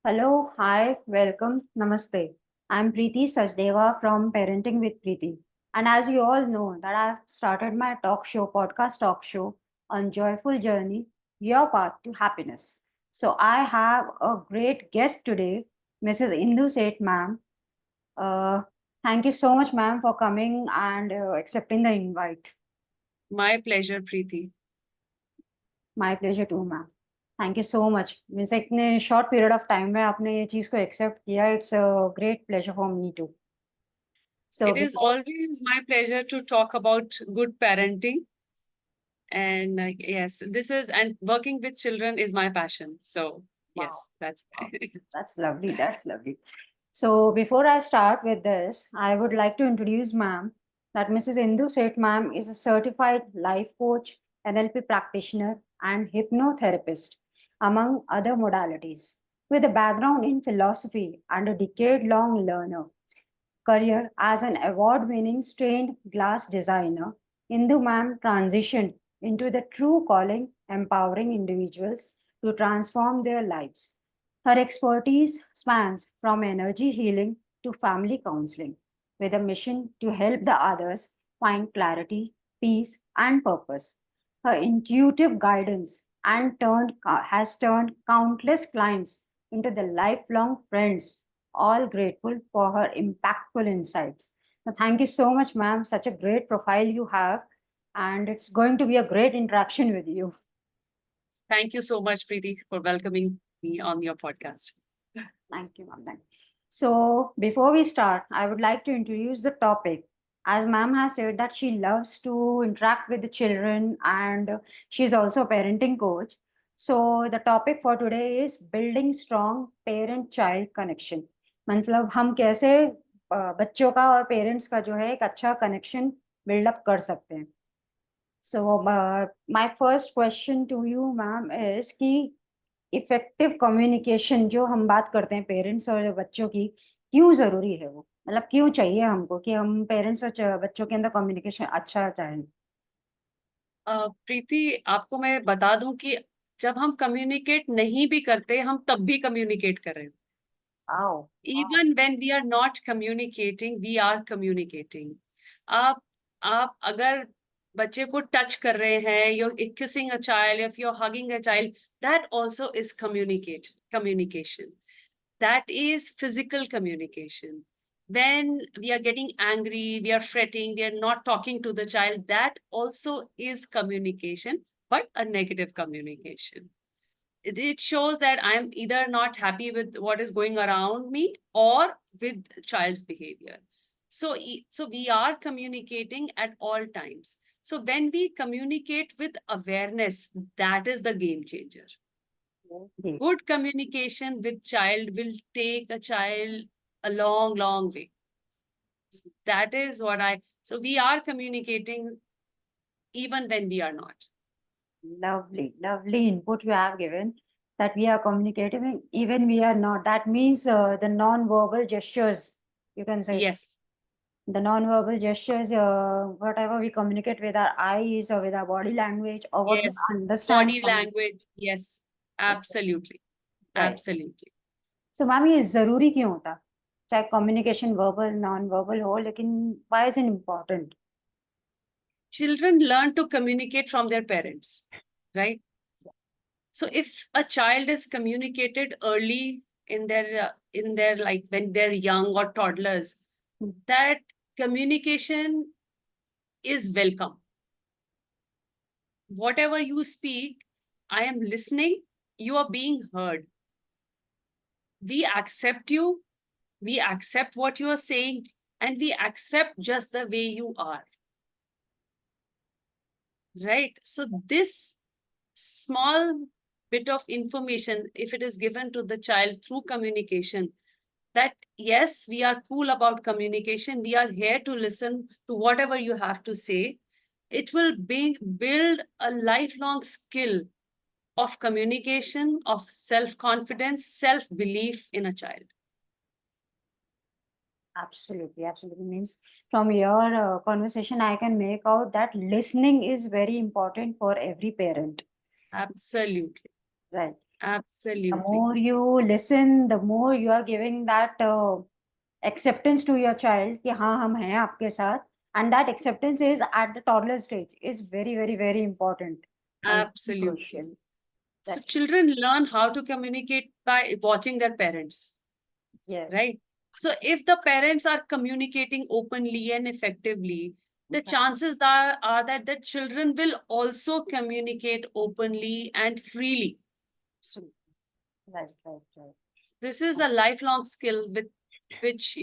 Hello, hi, welcome, namaste. I'm Preeti Sachdeva from Parenting with Preeti. And as you all know, that I've started my podcast talk show on Joyful Journey, Your Path to Happiness. So I have a great guest today, Mrs. Indu Seth, ma'am. Uh, Thank you so much, ma'am, for coming and accepting the invite. My pleasure, Preeti. My pleasure too ma'am thank you so much means इतने short period of time में आपने ये चीज़ को accept किया it's a great pleasure for me too so It is always my pleasure to talk about good parenting. And yes, this is, and working with children is my passion. So, yes, that's that's lovely, that's lovely. So before I start with this, I would like to introduce ma'am that Mrs. Indu Seth ma'am is a certified life coach, NLP practitioner, and hypnotherapist, among other modalities. With a background in philosophy and a decade-long learner career as an award-winning stained glass designer, Indu ma'am transitioned into the true calling, empowering individuals to transform their lives. Her expertise spans from energy healing to family counseling, with a mission to help the others find clarity, peace, and purpose. Her intuitive guidance has turned countless clients into the lifelong friends, all grateful for her impactful insights. So thank you so much, ma'am. Such a great profile you have, and it's going to be a great interaction with you. Thank you so much, Preeti, for welcoming me on your podcast. Thank you, ma'am. Thank you. So before we start, I would like to introduce the topic. As ma'am has said that she loves to interact with the children and she's also a parenting coach. So the topic for today is building strong parent-child connection. मतलब हम कैसे बच्चों का और parents का जो है एक अच्छा कनेक्शन बिल्डअप कर सकते हैं. So my first question to you, ma'am, is कि इफेक्टिव कम्युनिकेशन जो हम बात करते हैं पेरेंट्स और बच्चों की क्यों जरूरी है वो मतलब क्यों चाहिए हमको कि हम पेरेंट्स और बच्चों के अंदर कम्युनिकेशन अच्छा चाहें. प्रीति, आपको मैं बता दूं कि जब हम कम्युनिकेट नहीं भी करते, हम तब भी कम्युनिकेट कर रहे हैं. आओ Even when we are not communicating, we are communicating. आप अगर बच्चे को टच कर रहे हैं, you're kissing a child, if you're hugging a child, that also is communication. That is physical communication. When we are getting angry, we are fretting, we are not talking to the child, that also is communication, but a negative communication. It shows that I'm either not happy with what is going around me or with child's behavior. So we are communicating at all times. So when we communicate with awareness, that is the game changer. Good communication with child will take a child a long way. That is what so we are communicating even when we are not. lovely input you have given that we are communicating even we are not. That means the non-verbal gestures, you can say. Yes. The non-verbal gestures, whatever we communicate with our eyes or with our body language or what we Yes. understand Body from it. language. Yes. Absolutely. Right. Absolutely. So ma'am ये जरूरी क्यों होता, चाहे communication verbal non verbal हो, लेकिन why is it important? Children learn to communicate from their parents, right? So if a child is communicated early in their like when they're young or toddlers, that communication is welcome. Whatever you speak, I am listening, you are being heard. We accept you, we accept what you are saying, and we accept just the way you are. Right? So, this small bit of information, if it is given to the child through communication, that yes, we are cool about communication, we are here to listen to whatever you have to say, it will build a lifelong skill of communication, of self-confidence, self-belief in a child. Absolutely means from your conversation I can make out that listening is very important for every parent. Absolutely. Right. The Absolutely. more you listen, the more you are giving that acceptance to your child कि हाँ हम हैं आपके साथ, and that acceptance is at the toddler stage is very very very important and Absolutely. crucial. So That children learn how to communicate by watching their parents, yes, right? So if the parents are communicating openly and effectively, the Okay. chances are that the children will also communicate openly and freely. Absolutely. Right. This is a lifelong skill with which,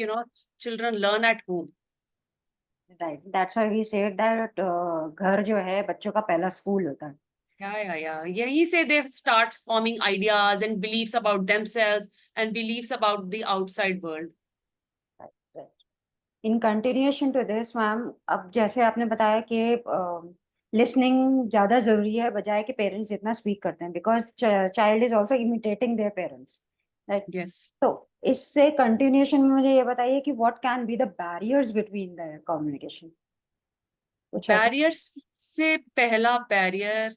children learn at home. Right. That's why we said that घर जो है बच्चों का पहला school होता है. Yeah. Yahi se they start forming ideas and beliefs about themselves and beliefs about the outside world. Right. In continuation to this, ma'am, अब जैसे आपने बताया कि लिसनिंग ज़्यादा ज़रूरी है बजाय कि पेरेंट्स जितना स्पीक करते हैं, because child is also imitating their parents, right? Yes. तो इससे कंटिन्यूएशन में मुझे ये बताइए कि what can be the barriers between the communication, कुछ ऐसा? Barriers से पहला barrier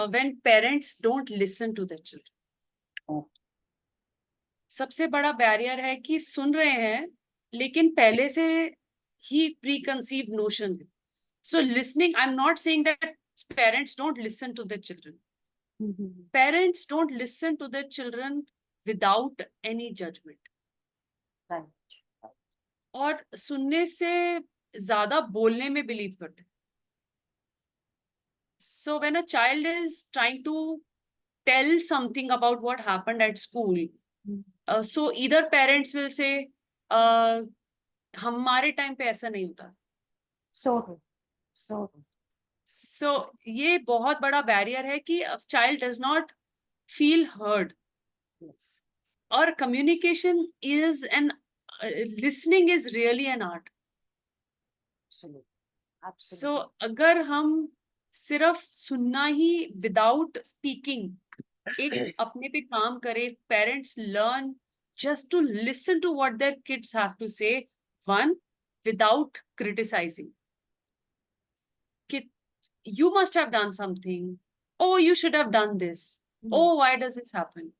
when parents don't listen to their children. Oh. सबसे बड़ा बैरियर है कि सुन रहे हैं लेकिन पहले से ही प्रीकंसीव नोशन है. So listening, I'm not saying that parents don't listen to their children. Parents don't listen to their children without any judgment. Right. और सुनने से ज्यादा बोलने में बिलीव करते हैं. So when a child is trying to tell something about what happened at school, so either parents will say, हमारे time पे ऐसा नहीं होता. So true. So true. So ये बहुत बड़ा बैरियर है कि child does not feel heard. Yes. और communication is listening is really an art. Absolutely. So Absolutely. अगर हम सिर्फ सुनना ही without speaking एक अपने पे काम करे, parents learn just to listen to what their kids have to say, one, without criticizing. You must have done something. Oh, you should have done this. Oh, why does this happen?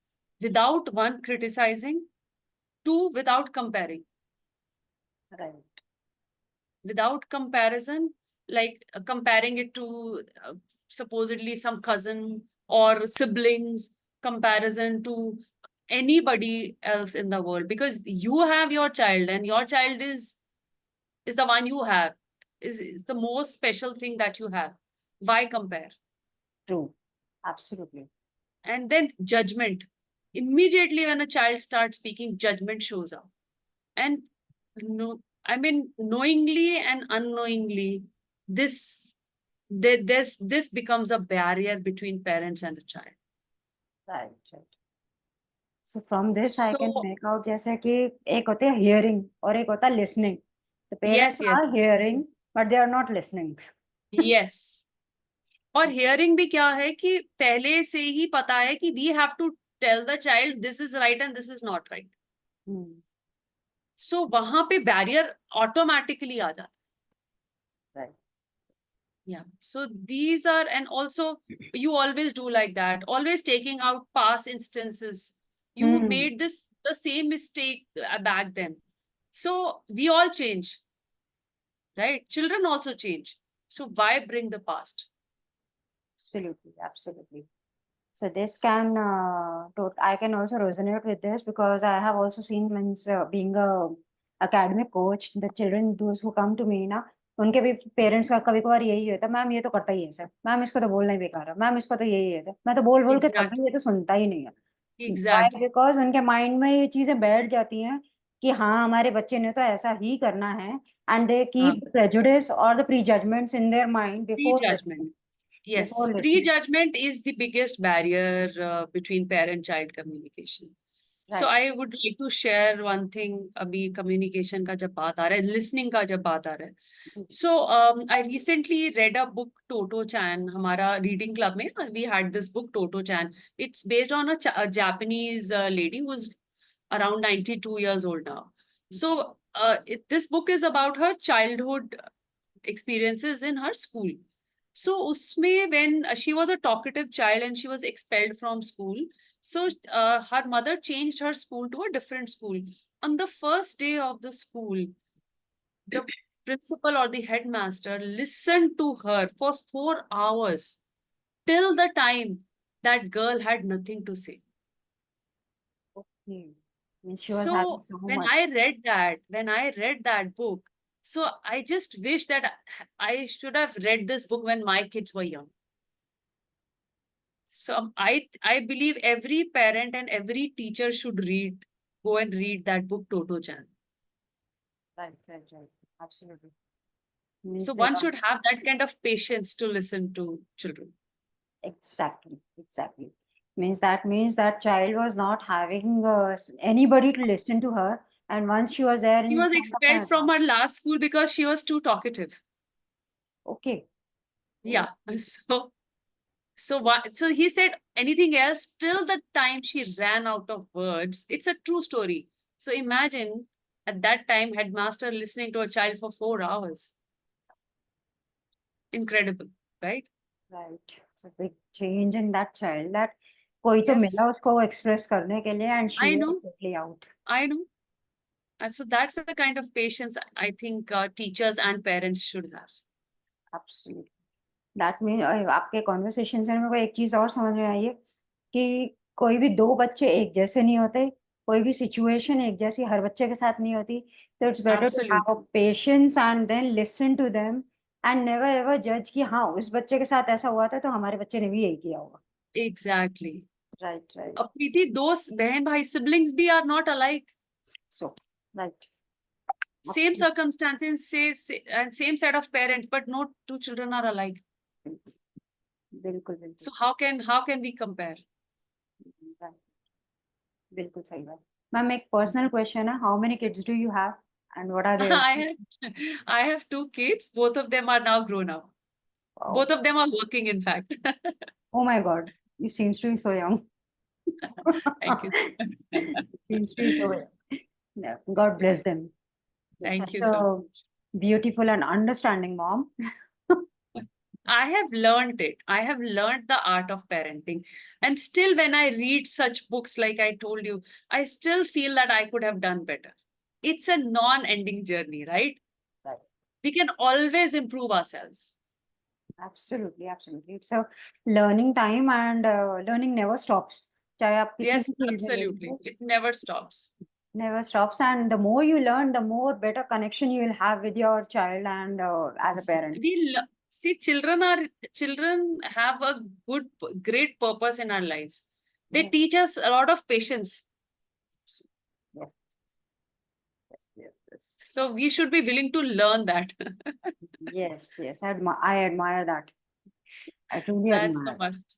Without one criticizing, two, without comparing. Right. Without comparison, like comparing it to supposedly some cousin or siblings, comparison to anybody else in the world, because you have your child and your child is the one you have, is the most special thing that you have. Why compare? True. Absolutely. And then judgment. Immediately when a child starts speaking, judgment shows up. And no, I mean, knowingly and unknowingly, this becomes a barrier between parents and a child. Right. So from this I can So make out जैसे कि एक होते हैं hearing और एक होता है listening. The parents yes. are hearing but they are not listening. Yes. और hearing भी क्या है कि पहले से ही पता है कि we have to tell the child this is right and this is not right. So वहां पे barrier automatically आ जाता. Right. Yeah. So these are, and also you always do like that, always taking out past instances. You made the same mistake back then. So we all change, right? Children also change. So why bring the past? Absolutely. So this can, I can also resonate with this because I have also seen being a academic coach, the children, those who come to me ना, उनके भी parents का कभी कभार यही होता है, ma'am ये तो करता ही है सर, मैम इसको तो बोलना ही बेकार है, मैम इसको तो यही है सर, मैं तो बोल बोल के थक Exactly. गई, ये तो सुनता ही नहीं है. Why? Exactly. Because उनके माइंड में ये चीजें बैठ जाती हैं कि हाँ हमारे बच्चे ने तो ऐसा ही करना है, and they keep the prejudice or the prejudgments in their mind before Prejudgment. listening. Yes, Before listening. prejudgment is the biggest barrier between parent-child communication. So Right. I would like to share one thing. अभी communication का जब बात आ रहा है, listening का जब बात आ रहा है. So I recently read a book, Toto Chan. हमारा reading club में we had this book, Toto Chan. It's based on a Japanese lady who's around 92 years old now. So this book is about her childhood experiences in her school. So usme when she was a talkative child and she was expelled from school, So her mother changed her school to a different school. On the first day of the school, the principal or the headmaster listened to her for 4 hours till the time that girl had nothing to say. Okay. Means she was having So so when much. when I read that book, so I just wish that I should have read this book when my kids were young. So I believe every parent and every teacher should go and read that book, Toto Chan. Right, right, right. Absolutely. Means So one should have that kind of patience to listen to children. exactly, exactly. Means that child was not having anybody to listen to her, and once she was there She in was front of expelled her, from her last school because she was too talkative. okay, Yeah. So he said anything else till the time she ran out of words. It's a true story. So imagine at that time, headmaster listening to a child for 4 hours. Incredible, right? right. It's a big change in that child. That कोई तो मिला Yes, उसको express करने के लिए, and she I was know. totally out. I know. And so that's the kind of patience I think teachers and parents should have. Absolutely. That mean आपके conversation से मेरे को एक चीज और समझ में आई है कि कोई भी दो बच्चे एक जैसे नहीं होते, कोई भी सिचुएशन एक जैसी हर बच्चे के साथ नहीं होती, तो it's better to have a Absolutely. Patience and then listen to them and never ever जज कि हाँ उस बच्चे के साथ ऐसा हुआ था तो हमारे बच्चे ने भी यही किया होगा. Exactly. Right right. Preeti, those बहन भाई siblings भी are not alike. So right. Same circumstances, and same set of parents, but no two children are alike. बिल्कुल बिल्कुल. So how can we compare? Right. बिल्कुल सही बात. मैम एक personal question है, how many kids do you have and what are their? I have two kids. Both of them are now grown up. Both of them are working, in fact. Oh my God, you seems to be so young. Thank you. Seems to be so young. Yeah, God bless them. That's Thank such you so a much. beautiful and understanding mom. I have learned it. I have learned the art of parenting. And still, when I read such books, like I told you, I still feel that I could have done better. It's a non-ending journey, right? Right. We can always improve ourselves. Absolutely, absolutely. It's a learning time and learning never stops. चाहे आप किसी Yes, भी field में ले absolutely. लीजिए, It never stops. never stops. And the more you learn, the more better connection you will have with your child and as a parent. See, children have a great purpose in our lives. They Yes, teach us a lot of patience. yes, yes, yes, yes. So we should be willing to learn that. Yes, yes. I admire that. I truly That's the admire that. must.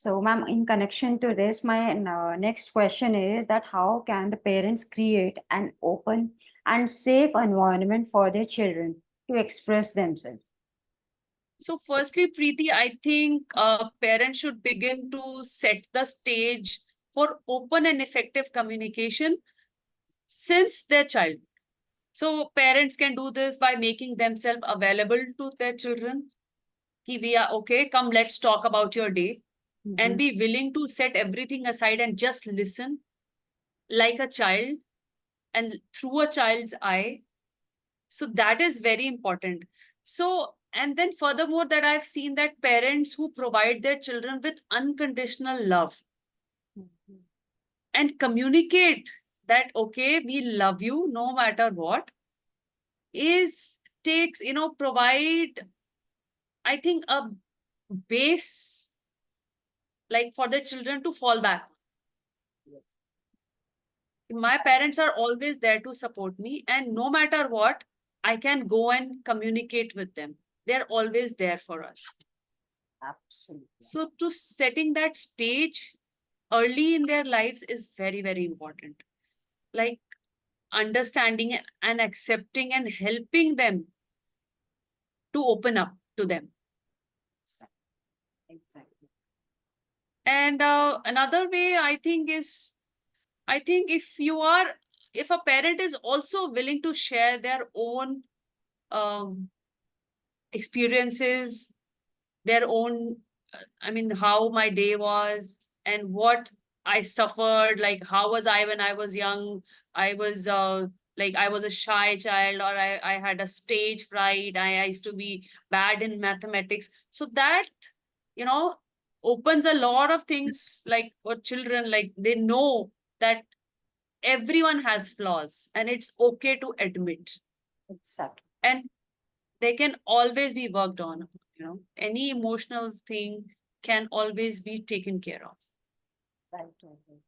So, ma'am, in connection to this, my next question is that how can the parents create an open and safe environment for their children to express themselves? So firstly, Preeti, I think parents should begin to set the stage for open and effective communication since their child. So parents can do this by making themselves available to their children. Ki we are okay, come, let's talk about your day. And be willing to set everything aside and just listen like a child and through a child's eye. So that is very important. So, and then furthermore, that I've seen that parents who provide their children with unconditional love and communicate that, okay, we love you no matter what, provide, I think, a base like for their children to fall back on. My parents are always there to support me, and no matter what, I can go and communicate with them. They're always there for us. Absolutely. So to setting that stage early in their lives is very, very important. Like understanding and accepting and helping them to open up to them. Exactly. And another way I think is, if a parent is also willing to share their own experiences, their own, how my day was, and what I suffered, like how was I when I was young. I was like I was a shy child, or I had a stage fright. I used to be bad in mathematics. So that, you know, opens a lot of things, like for children, like they know that everyone has flaws and it's okay to admit, Exactly. and they can always be worked on. Any emotional thing can always be taken care of. Right. Right.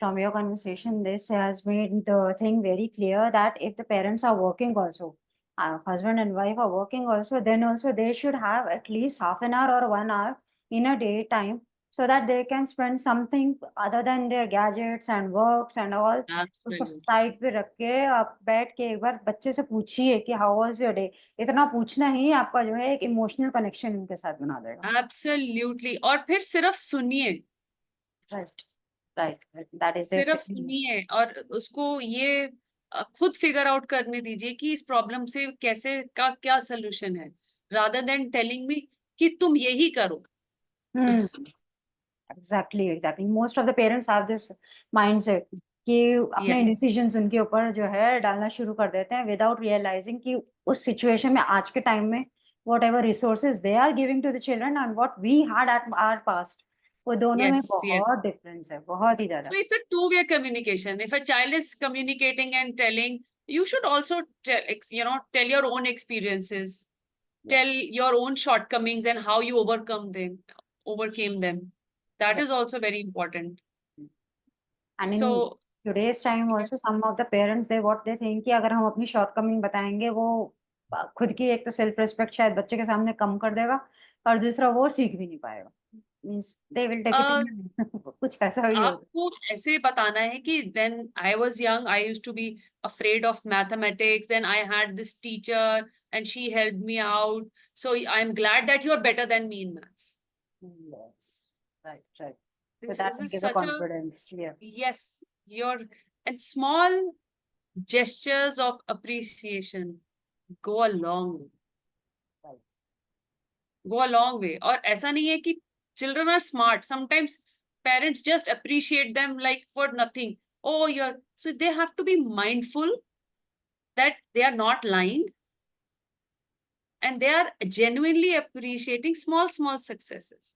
From your conversation, this has made the thing very clear that if the parents are working also, husband and wife are working also, then also they should have at least half an hour or 1 hour in a day time, so that they can spend something other than their gadgets and works and all. उसको Absolutely. Side पे रख के आप बैठ के एक बार बच्चे से पूछिए कि हाउ वाज योर डे। इतना पूछना ही आपका जो है एक इमोशनल कनेक्शन उनके साथ बना देगा। एब्सोल्युटली। और फिर सिर्फ सुनिए, राइट राइट, दैट इज सिर्फ बेसिकली। सुनिए, और उसको ये खुद फिगर आउट करने दीजिए कि इस प्रॉब्लम से कैसे का क्या सोल्यूशन है, रादर देन टेलिंग मी कि तुम यही करो। Exactly exactly, most of the parents have this mindset कि अपने यस, डिसीजंस उनके ऊपर जो है डालना शुरू कर देते हैं विदाउट रियलाइजिंग कि उस सिचुएशन में आज के टाइम में whatever resources they are giving to the children and what we had at our past, वो दोनों में यस, यस। बहुत डिफरेंस है, बहुत ही ज्यादा। So it's a two-way communication. If a child is communicating and telling, you should also tell your own experiences, tell yes, your own shortcomings and how you overcame them. That is also very important. And in So, today's time also some of the parents they what they think कि अगर हम अपनी shortcoming बताएंगे वो खुद की एक तो सेल्फ रिस्पेक्ट शायद बच्चे के सामने कम कर देगा, और दूसरा वो सीख भी नहीं पाएगा, means they will take it uh, in कुछ ऐसा ही होगा। आपको ऐसे बताना है कि when I was young, I used to be afraid of mathematics. Then I had this teacher and she helped me out. So I'm glad that you're better than me in maths. Yes, right, right. So This that is will give a such a, confidence. Yes. yes, your, and small gestures of appreciation go a long way. Right. Go a long way. और ऐसा नहीं है कि children are smart. Sometimes parents just appreciate them like for nothing. Oh, so they have to be mindful that they are not lying and they are genuinely appreciating small successes.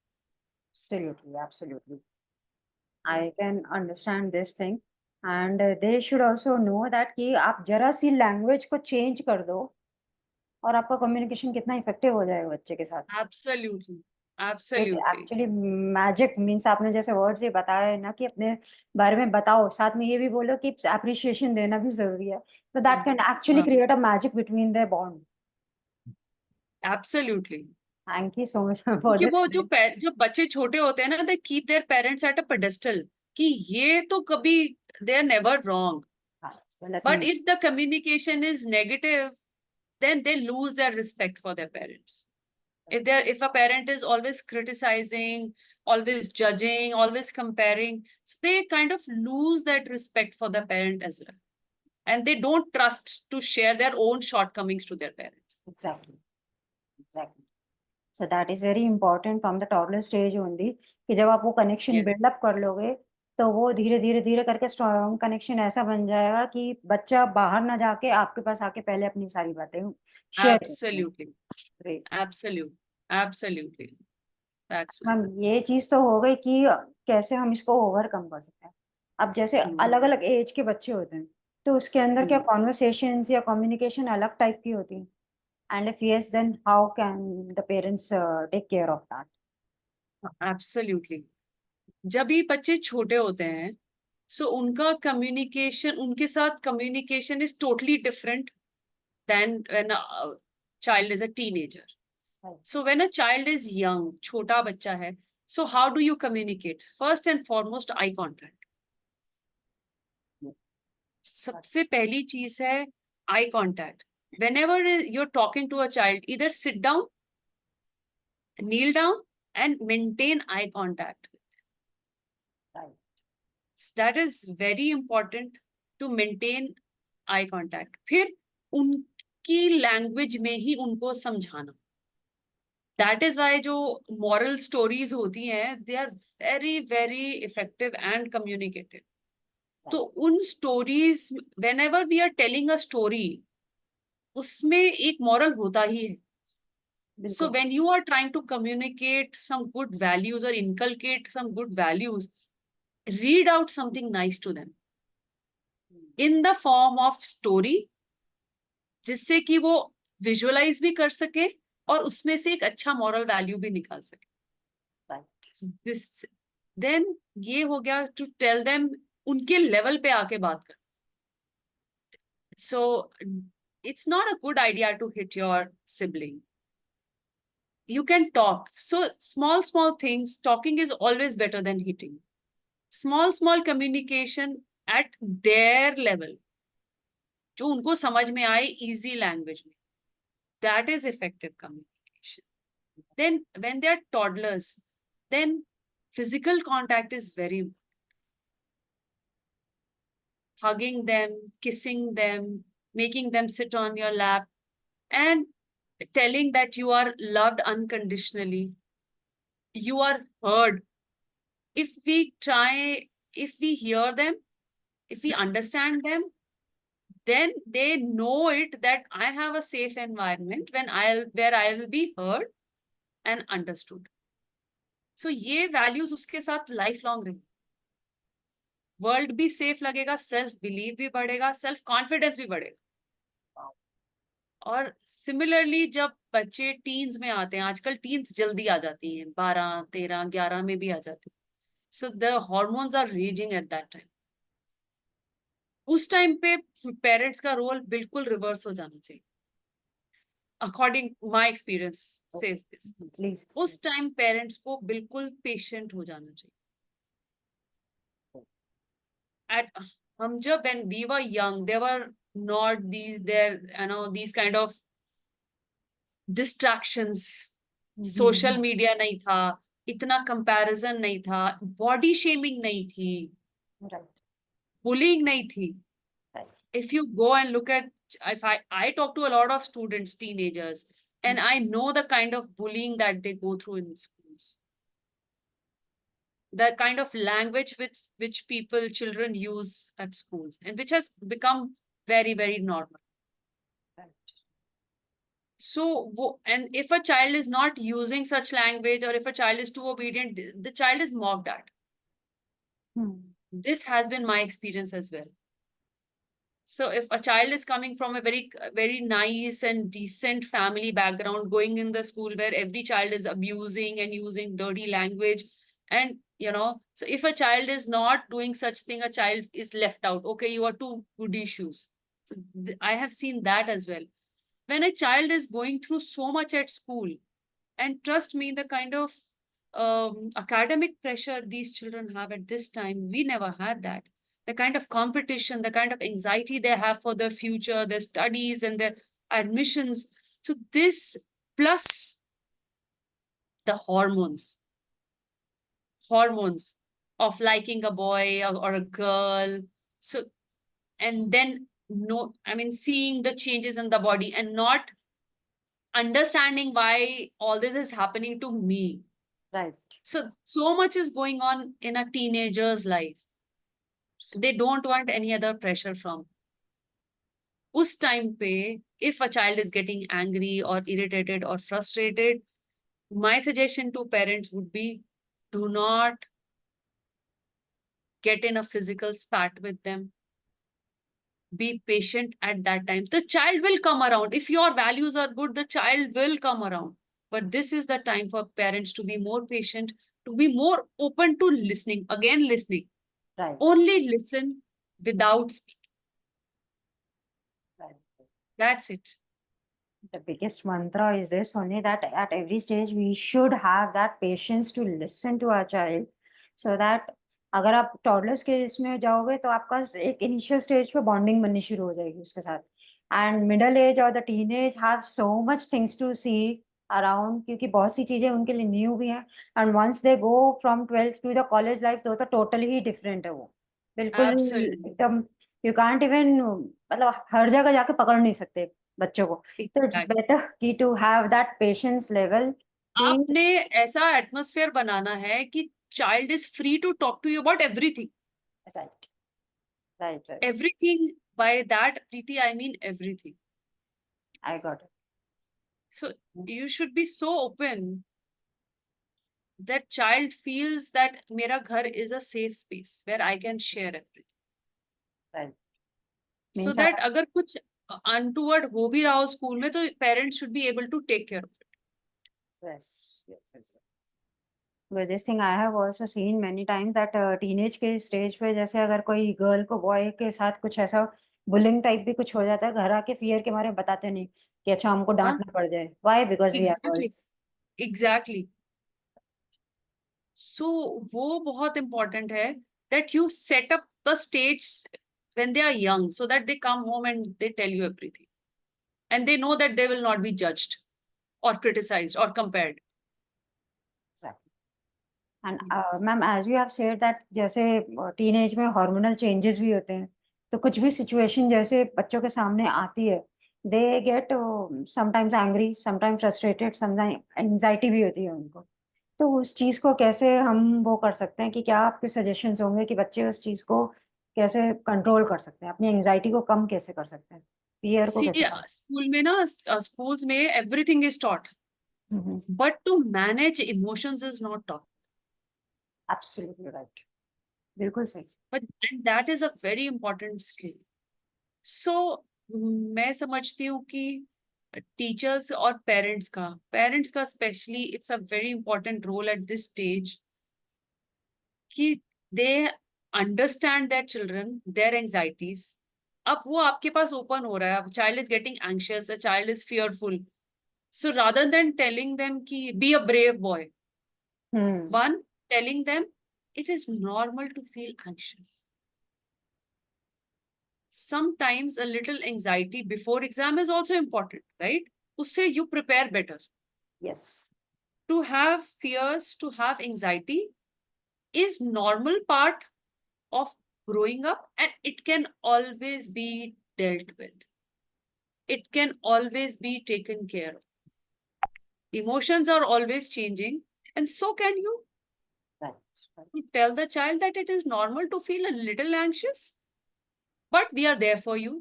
Absolutely, absolutely. I can understand this thing, and they should also know that कि आप जरा सी language को change कर दो और आपका communication कितना effective हो जाएगा बच्चे के साथ। Absolutely. It Absolutely. Actually magic means आपने जैसे वर्ड्स ये बताया है ना कि अपने बारे में बताओ, साथ में ये भी बोलो कि एप्रिसिएशन देना भी जरूरी है, तो that can actually create a magic between their bond. Absolutely. Thank you so much for क्योंकि वो दिस। जो बच्चे छोटे होते हैं ना, they keep their parents at a pedestal कि ये तो कभी, they are never wrong. But if the communication is negative, then they lose their respect for their parents. If a parent is always criticizing, always judging, always comparing, so they kind of lose that respect for the parent as well. And they don't trust to share their own shortcomings to their parents. Exactly, exactly. So that is very important from the toddler stage only कि जब आप वो connection Yes, buildup कर लोगे तो वो धीरे धीरे धीरे करके स्ट्रॉन्ग कनेक्शन ऐसा बन जाएगा कि बच्चा बाहर ना जाके आपके पास आके पहले अपनी सारी बातें शेयर करते हैं। absolutely, Great. absolutely, absolutely. That's ma'am right. ये चीज तो हो गई कि कैसे हम इसको ओवरकम कर सकते हैं। अब जैसे अलग अलग एज के बच्चे होते हैं तो उसके अंदर क्या कॉन्वर्सेशंस या कम्युनिकेशन अलग टाइप की होती है, and if yes then how can the parents take care of that? Absolutely. जब भी बच्चे छोटे होते हैं, सो उनका कम्युनिकेशन, उनके साथ communication is totally different than when a child is a teenager. So when a child is young, छोटा बच्चा है, so how do you communicate? First and foremost, eye contact. सबसे पहली चीज है eye contact. Whenever you're talking to a child, either sit down, kneel down, and maintain eye contact. That is very important to maintain eye contact. फिर उनकी language में ही उनको समझाना. दैट इज वाई जो मॉरल स्टोरीज होती हैं they are very very effective and communicative. तो उन stories whenever we are telling a story उसमें एक मॉरल होता ही है. So बिल्कुल. when you are trying to communicate some good values or inculcate some good values, read out something nice to them in the form of story, जिससे कि वो visualise भी कर सके और उसमें से एक अच्छा मॉरल वैल्यू भी निकाल सके. Right. दिस देन ये हो गया टू टेल देम उनके लेवल पे आके बात कर. So it's not a good idea to hit your sibling. You can talk. So small things, talking is always better than hitting. Small communication at their level, जो उनको समझ में आए easy language में. That is effective communication. Then when they are toddlers, then physical contact is very important. Hugging them, kissing them, making them sit on your lap, and telling that you are loved unconditionally. You are heard. If we hear them, if we understand them, then they know it that I have a safe environment where I will be heard and understood. So ये values उसके साथ lifelong रहेंगे. World भी safe लगेगा, self believe भी बढ़ेगा, self confidence भी बढ़ेगा. और सिमिलरली जब बच्चे टीन्स में आते हैं, आजकल टीन्स जल्दी आ जाती हैं, 12, 13, 11 में भी आ जाती हैं. So the hormones are raging at that time. उस टाइम पे पेरेंट्स का रोल बिल्कुल रिवर्स हो जाना चाहिए. According my experience says this. Please. उस टाइम पेरेंट्स को बिल्कुल पेशेंट हो जाना चाहिए. At हम जब when we were young, there were not these kind of distractions. Social media नहीं था, इतना कंपैरिजन नहीं था, बॉडी शेमिंग नहीं थी, Right. बुलिंग नहीं थी. Right. If you go and look at, if I talk to a lot of students, teenagers, and I know the kind of bullying that they go through in schools, the kind of language which children use at schools, and which has become very, very normal. Right. So, and if a child is not using such language, or if a child is too obedient, the child is mocked at. This has been my experience as well. So if a child is coming from a very, very nice and decent family background, going in the school where every child is abusing and using dirty language, and so if a child is not doing such thing, a child is left out. Okay, you are two goody shoes. So I have seen that as well. When a child is going through so much at school, and trust me, the kind of academic pressure these children have at this time, we never had that. The kind of competition, the kind of anxiety they have for their future, their studies and their admissions. So this plus the hormones of liking a boy or a girl. So, and then seeing the changes in the body and not understanding why all this is happening to me. Right. So much is going on in a teenager's life. They don't want any other pressure from. Us time pe, if a child is getting angry or irritated or frustrated, my suggestion to parents would be, do not get in a physical spat with them. Be patient at that time. The child will come around. If your values are good, the child will come around. But this is the time for parents to be more patient, to be more open to listening. Again, listening. Right. Only listen without speaking. Right. That's it. The biggest mantra is this only, that at every stage we should have that patience to listen to our child, so that अगर आप toddlers के इसमें जाओगे तो आपका एक initial stage पे bonding बननी शुरू हो जाएगी उसके साथ. एंड मिडल एज और the teen age have so much things to see around, क्योंकि बहुत सी चीजें उनके लिए न्यू भी हैं. And once they go from 12th to the college life तो टोटली ही डिफरेंट है वो. बिल्कुल Absolutely. एकदम यू कांट इवन, मतलब हर जगह जाके पकड़ नहीं सकते बच्चों को. So it's Exactly. better to have that patience level आपने ऐसा एटमॉस्फेयर बनाना है कि child is free to talk to you about everything. right, right. Everything, by that, Preeti, I mean everything. I got it. So Yes. you should be so open that child feels that मेरा घर is a safe space where I can share everything. Right. So Means that अगर कुछ untoward हो भी रहा हो school में तो parents should be able to take care of it. yes. Because this thing I have also seen many times that teenage के stage पे जैसे अगर कोई girl को boy के साथ कुछ ऐसा bullying type भी कुछ हो जाता है, घर आके fear के मारे बताते नहीं कि अच्छा हमको हाँ, डांटना पड़ जाए. Why? Because we are exactly, girls. exactly. So वो बहुत important है that you set up the stage when they are young so that they come home and they tell you everything. And they know that they will not be judged or criticized or compared. Exactly. And Yes. ma'am, as you have said that जैसे teenage में hormonal changes भी होते हैं, तो कुछ भी situation जैसे बच्चों के सामने आती है, they get sometimes angry, sometimes frustrated, sometimes anxiety भी होती है उनको. तो उस चीज़ को कैसे हम वो कर सकते हैं कि क्या आपके सजेशंस होंगे कि बच्चे उस चीज़ को कैसे कंट्रोल कर सकते हैं? अपनी एंग्जायटी को कम कैसे कर सकते हैं? फ़ियर को See, कैसे कम स्कूल में ना schools में everything is taught, hmm, hmm. but to manage emotions is not taught. Absolutely right. बिल्कुल सही। But and that is a very important skill. So मैं समझती हूँ कि टीचर्स और पेरेंट्स का specially it's a very important role at this stage कि they understand their children their anxieties. अब वो आपके पास ओपन हो रहा है, अब child is getting anxious, a child is fearful. So rather than telling them ki be a brave boy, hmm, one, telling them it is normal to feel anxious. Sometimes a little anxiety before exam is also important, right? Usse you prepare better. Yes, To have fears, to have anxiety is normal part of growing up, and it can always be dealt with. It can always be taken care of. Emotions are always changing, and so can you. Right, right, To tell the child that it is normal to feel a little anxious, but we are there for you.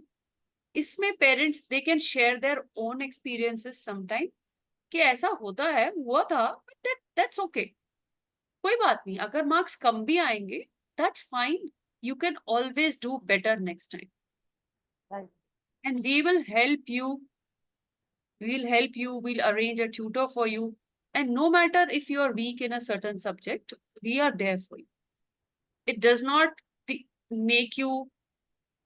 इसमें parents they can share their own experiences sometime कि ऐसा होता है, हुआ था, but that's okay. कोई बात नहीं, अगर marks कम भी आएंगे, that's fine. You can always do better next time. Right, And we will help you. We'll help you. We'll arrange a tutor for you. And no matter if you are weak in a certain subject, we are there for you. It does not make you,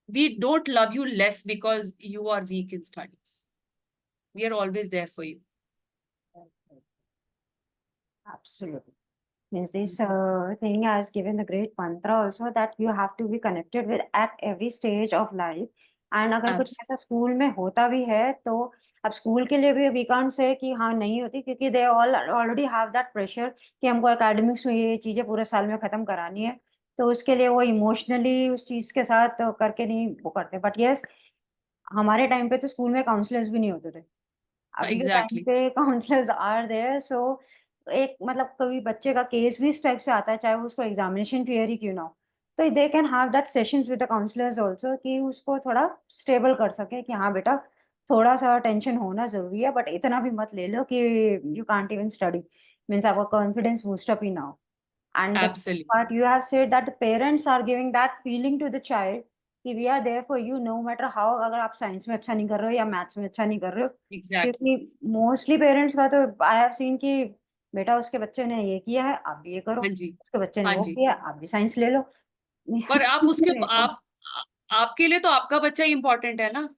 we don't love you less because you are weak in studies. We are always there for you. Right, absolutely. Means this thing has given the great mantra also that you have to be connected with at every stage of life. And अगर कुछ ऐसा school में होता भी है तो अब school के लिए भी वी कांट से कि हाँ नहीं होती क्योंकि they all already have that pressure कि हमको एकेडमिक्स में ये चीज़ें पूरे साल में ख़त्म करानी है। तो उसके लिए वो इमोशनली उस चीज़ के साथ करके नहीं वो करते। बट येस, हमारे टाइम पे तो स्कूल में काउंसलर्स भी नहीं होते थे। अभी के टाइम Exactly. पे काउंसलर्स आर देयर सो एक मतलब कभी बच्चे का केस भी इस टाइप से आता है, चाहे वो उसको एग्जामिनेशन फियर ही क्यों ना हो, तो they can have that sessions with the counsellors also कि उसको थोड़ा स्टेबल कर सके कि हाँ बेटा, थोड़ा-सा टेंशन होना ज़रूरी है बट इतना भी मत ले लो कि you can't even study. Means आपका कॉन्फिडेंस बूस्ट अप ही ना हो। And the best Absolutely. Part you have said that the parents are giving that feeling to the child कि we are there for you no matter how, अगर आप science में अच्छा नहीं कर रहे हो या मैथ्स में अच्छा नहीं कर रहे हो। Exactly. क्योंकि मोस्टली पेरेंट्स का तो आई हैव सीन कि बेटा उसके बच्चे ने ये किया है, आप भी ये करो, हाँ जी. उसके बच्चे ने हाँ वो जी. किया, आप भी साइंस ले लो। पर आप उसके आपके लिए तो आपका बच्चा इम्पोर्टेंट है ना.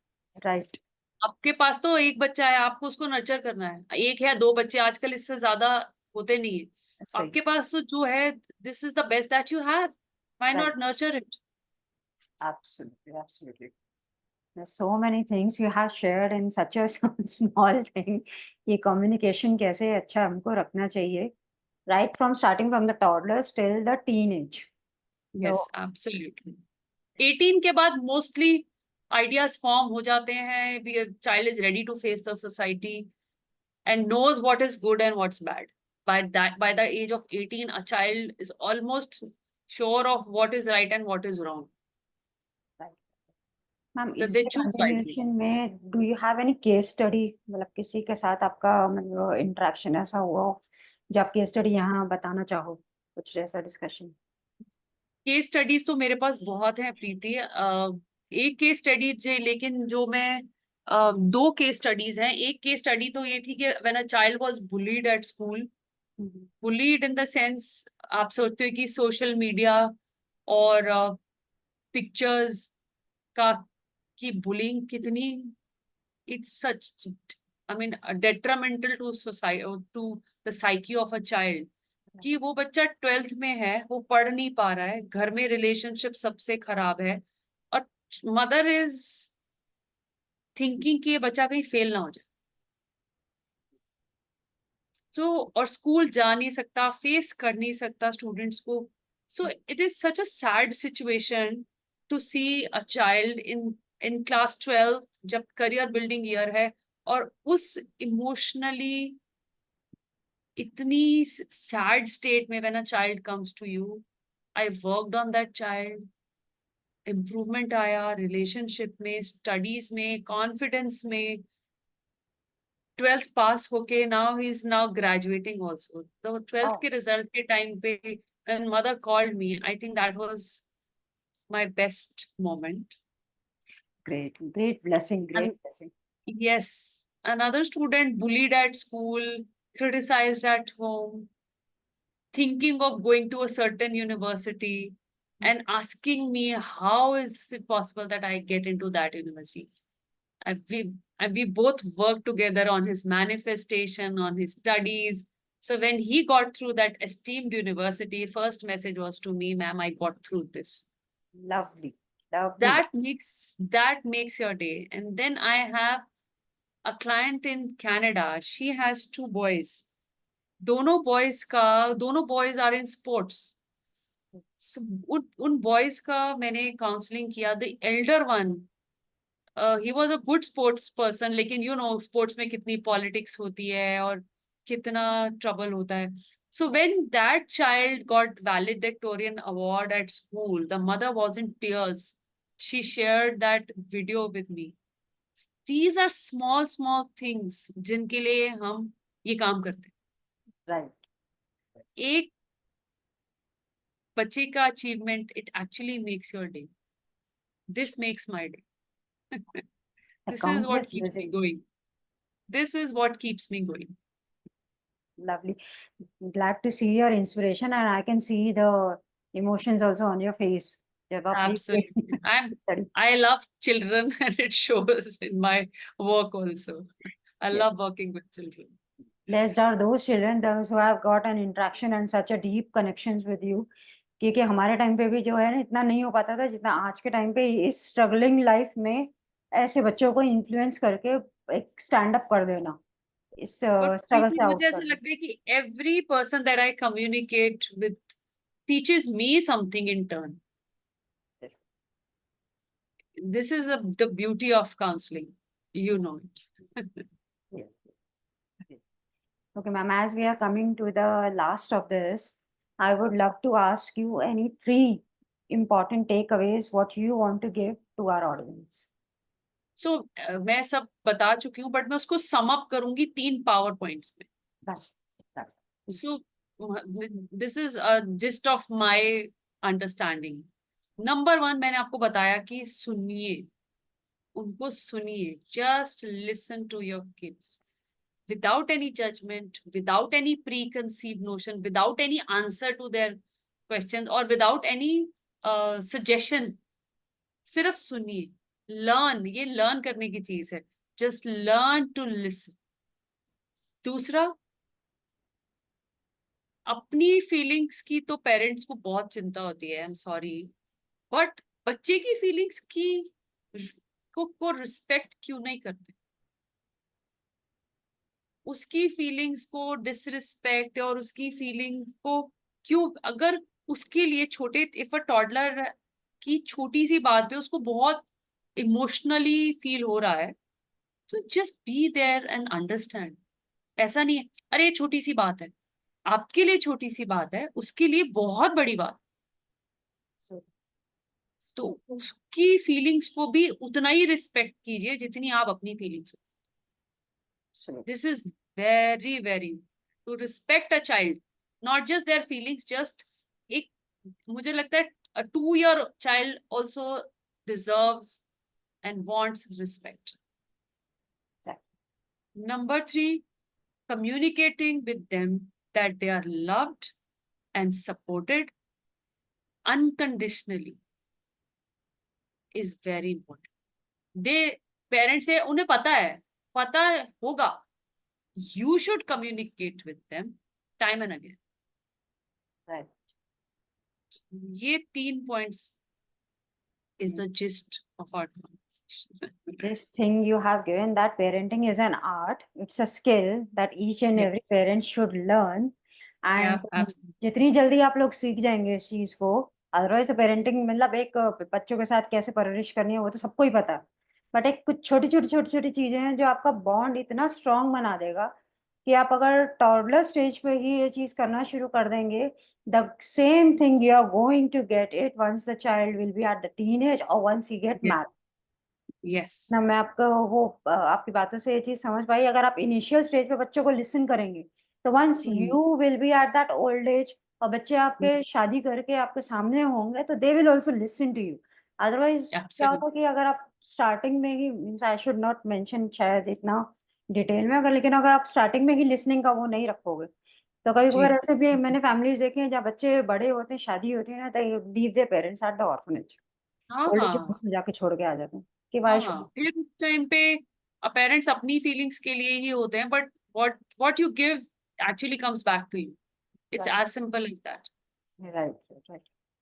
राइट, आपके पास तो एक बच्चा है, आपको उसको नर्चर करना है. एक है, दो बच्चे, आजकल इससे ज्यादा होते नहीं है. सही, आपके पास तो जो है, this is the best that you have. Why right, not nurture it? Absolutely, absolutely. There's so many things you have shared in such a small thing कि कम्युनिकेशन कैसे अच्छा हमको रखना चाहिए, right from starting from the toddlers till the teenage. तो yes, absolutely. 18 के बाद mostly ideas form हो जाते हैं. Child is ready to face the society. and knows what is good and what's bad. By the age of 18, a child is almost sure of what is right and what is wrong. Ma'am So they इसके choose wisely. Continuation में do you have any case study, मतलब किसी के साथ आपका मतलब interaction ऐसा हुआ हो जो आप केस स्टडी यहाँ बताना चाहो, कुछ ऐसा डिस्कशन? केस स्टडीज तो मेरे पास बहुत है प्रीति। एक केस स्टडी लेकिन जो मैं दो केस स्टडीज हैं। एक केस स्टडी तो ये थी कि when a child was bullied at school, bullied in the sense आप सोचते हो कि सोशल मीडिया और पिक्चर्स का की बुलिंग कितनी, it's such, I mean detrimental to society, to the psyche of a child. कि वो बच्चा 12th में है, वो पढ़ नहीं पा रहा है, घर में रिलेशनशिप सबसे खराब है, और मदर इज थिंकिंग कि ये बच्चा कहीं फेल ना हो जाए। तो और स्कूल जा नहीं सकता, फेस कर नहीं सकता स्टूडेंट्स को। So it is such a sad situation to see a child in class 12, जब करियर बिल्डिंग ईयर है, और उस इमोशनली इतनी सैड स्टेट में when a child comes to you. I worked on that child, improvement आया relationship में, studies में, confidence में। 12th पास होके now he is now graduating also. तो 12th के रिजल्ट के टाइम पे when mother called me, I think that was my best moment. Great blessing, great And blessing. yes, another student bullied at school, criticized at home, thinking of going to a certain university and asking me how is it possible that I get into that university. And we both worked together on his manifestation, on his studies. So when he got through that esteemed university, first message was to me, ma'am, I got through this. Lovely. That makes your day. And then I have a client in Canada. She has two boys. दोनों boys are in sports. So उन boys का मैंने counseling किया. The elder one, he was a good sports person, लेकिन you know sports में कितनी politics होती है और कितना ट्रबल होता है। So when that child got valedictorian award at school, the mother was in tears, she shared that video with me. These are small small things जिनके लिए हम ये काम करते हैं। राइट। एक बच्चे का achievement, it actually makes your day. This makes my day. This is what keeps me going. This is what keeps me going. Lovely. Glad to see your inspiration, and I can see the emotions also on your face. जब आप Absolutely. I love children and it shows in my work also. I Yes. love working with children. Blessed are those children those who have got an interaction and such a deep connections with you. क्योंकि हमारे time पे भी जो है ना इतना नहीं हो पाता था जितना आज के टाइम पे इस स्ट्रगलिंग लाइफ में ऐसे बच्चों को इन्फ्लुएंस करके एक स्टैंड अप कर देना, इस स्ट्रगल से आउट मुझे ऐसा कर लगता है कि every person that I communicate with teaches me something in turn. This is the beauty of counseling. You know it. Yes. Okay, ma'am, as we are coming to the last of this, I would love to ask you any 3 important takeaways what you want to give to our audience. So मैं सब बता चुकी हूँ, but मैं उसको sum up करूंगी 3 power points में। That's So this is a gist of my understanding. Number 1, मैंने आपको बताया कि सुनिए, उनको सुनिए। Just listen to your kids without any judgment, without any preconceived notion, without any answer to their questions or without any suggestion. सिर्फ सुनिए। Learn, ये लर्न करने की चीज है। Just learn to listen. दूसरा, अपनी फीलिंग्स की तो पेरेंट्स को बहुत चिंता होती है, आई एम सॉरी, बट बच्चे की फीलिंग्स की को रिस्पेक्ट क्यों नहीं करते? उसकी फीलिंग्स को डिसरिस्पेक्ट और उसकी फीलिंग्स को क्यों, अगर उसके लिए छोटे, इफ अ टॉडलर की छोटी सी बात पे उसको बहुत इमोशनली फील हो रहा है, तो just be there and understand. ऐसा नहीं है, अरे ये छोटी सी बात है, आपके लिए छोटी सी बात है, उसके लिए बहुत बड़ी बात। So, तो उसकी फीलिंग्स को भी उतना ही रिस्पेक्ट कीजिए जितनी आप अपनी फीलिंग्स को। so this is very very to respect a child, not just their feelings, just एक, मुझे लगता है a 2-year child also deserves and wants respect. exactly. Number 3, communicating with them that they are loved and supported unconditionally is very important. They, parents से उन्हें पता होगा, you should communicate with them time and again. Right. ये 3 points is the gist of our conversation. This thing you have given, that parenting is an art, it's a skill that each and every Yes. parent should learn. Yeah, And absolutely. जितनी जल्दी आप लोग सीख जाएंगे इस चीज को, otherwise parenting मतलब एक बच्चों के साथ कैसे परवरिश करनी है वो तो सबको ही पता है, बट एक कुछ छोटी छोटी चीजें हैं जो आपका बॉन्ड इतना स्ट्रांग बना देगा कि आप अगर टॉडलर स्टेज पे ही ये चीज करना शुरू कर देंगे, the same thing you are going to get it once the child will be at the teenage और once he get married. Yes. ना मैं आपको वो आपकी बातों से ये चीज समझ पाई, अगर आप इनिशियल स्टेज पे बच्चों को लिसन करेंगे तो once you will be at that old age और बच्चे आपके शादी करके आपके सामने होंगे तो they will also listen to you. Otherwise क्या होता है कि अगर आप स्टार्टिंग में ही, means I should not mention शायद इतना डिटेल में, अगर लेकिन अगर आप स्टार्टिंग में ही लिसनिंग का वो नहीं रखोगे तो कभी जी। कभार ऐसे भी मैंने फैमिलीज देखे हैं जहाँ बच्चे बड़े होते हैं, शादी होती है ना, तो leave their parents at the orphanage, old age हाँ, होम्स में जाके छोड़ के आ जाते हैं कि वाई हाँ, शुड। फिर उस टाइम पे पेरेंट्स अपनी फीलिंग्स के लिए ही होते हैं, but what you give actually comes back to you. It's Right. as simple as that. Right.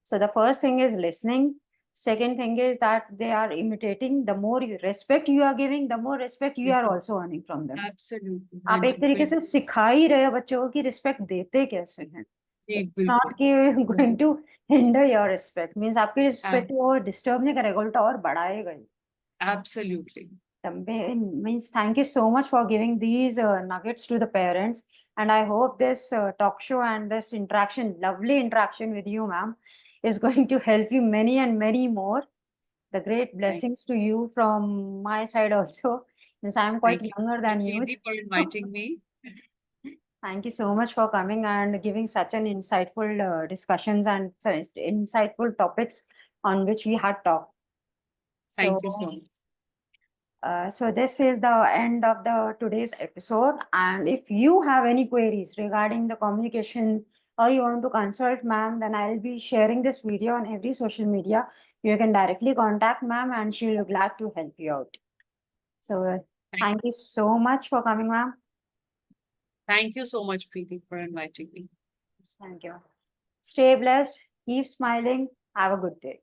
So the first thing is listening. Second thing is that they are imitating. The more you respect you are giving, the more respect you are also earning from them. Absolutely. हाँ आप जी, एक तरीके से बिल्कुल। सिखा ही रहे हो बच्चों को कि रिस्पेक्ट देते कैसे हैं। जी, It's not बिल्कुल। कि going to hinder your respect. Means आपकी रिस्पेक्ट Ab- वो डिस्टर्ब नहीं करेगा, उल्टा और बढ़ाएगा ही। Absolutely. Means thank you so much for giving these nuggets to the parents. And I hope this talk show and this interaction, lovely interaction with you, ma'am, is going to help you many and many more. The great blessings to you from my side also, since I'm quite Thank you. younger Thank than you, you. Preeti, for inviting me. Thank you so much for coming and giving such an insightful discussions and such insightful topics on which we had talked. Thank you so much. So this is the end of the today's episode. And if you have any queries regarding the communication or you want to consult ma'am, then I'll be sharing this video on every social media. You can directly contact ma'am and she'll be glad to help you out. So thank you so much for coming, ma'am. Thank you so much, Preeti, for inviting me. Thank you. Stay blessed, keep smiling, have a good day.